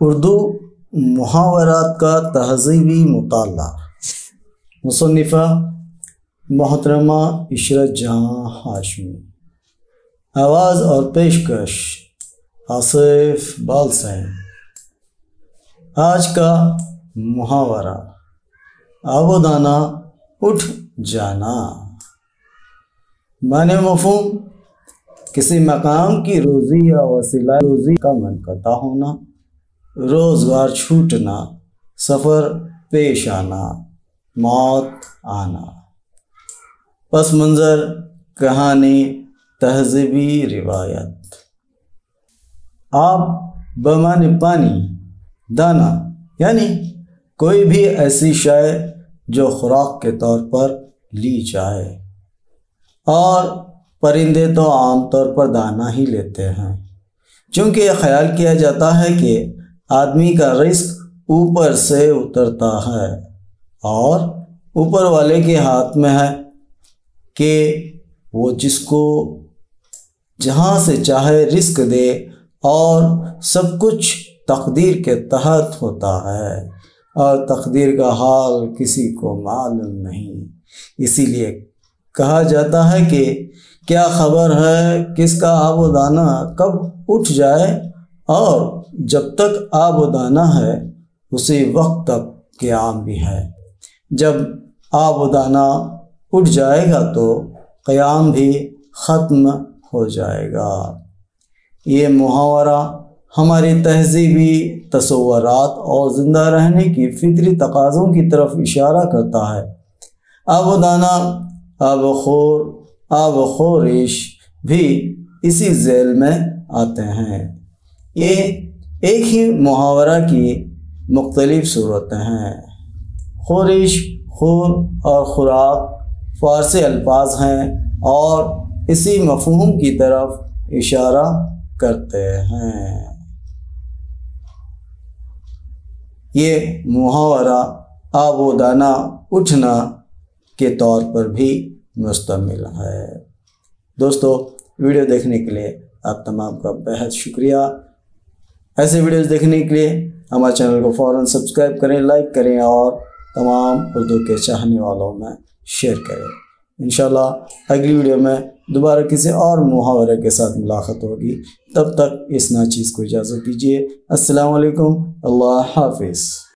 اردو محاورات کا تہذیبی مطالعہ، مصنفہ محترمہ عشرت جہاں ہاشمی، آواز اور پیشکش آصف بالسین۔ آج کا محاورہ، آب و دانہ اٹھ جانا۔ معنی مفہوم: کسی مقام کی روزی یا وسیلہ روزی کا منقطع ہونا، روزگار چھوٹنا، سفر پیش آنا، موت آنا۔ پس منظر، کہانی، تہذیبی روایت۔ آب بمعنی پانی، دانہ یعنی کوئی بھی ایسی شے جو خوراک کے طور پر لی جائے، اور پرندے تو عام طور پر دانہ ہی لیتے ہیں، چونکہ یہ خیال کیا جاتا ہے کہ آدمی کا رزق اوپر سے اترتا ہے اور اوپر والے کے ہاتھ میں ہے کہ وہ جس کو جہاں سے چاہے رزق دے، اور سب کچھ تقدیر کے تحت ہوتا ہے، اور تقدیر کا حال کسی کو معلوم نہیں۔ اسی لیے کہا جاتا ہے کہ کیا خبر ہے کس کا آب و دانہ کب اٹھ جائے، اور جب تک آب و دانہ ہے اسی وقت تک قیام بھی ہے۔ جب آب و دانہ اٹھ جائے گا تو قیام بھی ختم ہو جائے گا۔ یہ محاورہ ہماری تہذیبی تصورات اور زندہ رہنے کی فطری تقاضوں کی طرف اشارہ کرتا ہے۔ آب و دانہ، آب خور، آب خورش بھی اسی ذیل میں آتے ہیں۔ یہ ایک ہی محاورہ کی مختلف صورتیں ہیں۔ خورش، خور اور خوراک فارسی الفاظ ہیں اور اسی مفہوم کی طرف اشارہ کرتے ہیں۔ یہ محاورہ آب و دانہ اٹھنا کے طور پر بھی مشتمل ہے۔ دوستو، ویڈیو دیکھنے کے لیے آپ تمام کا بہت شکریہ۔ ایسے ویڈیوز دیکھنے کے لیے ہمارے چینل کو فوراً سبسکرائب کریں، لائک کریں اور تمام اردو کے چاہنے والوں میں شیئر کریں۔ انشاءاللہ اگلی ویڈیو میں دوبارہ کسی اور محاورے کے ساتھ ملاقات ہوگی۔ تب تک اس ناچیز کو اجازت دیجیے۔ السلام علیکم، اللہ حافظ۔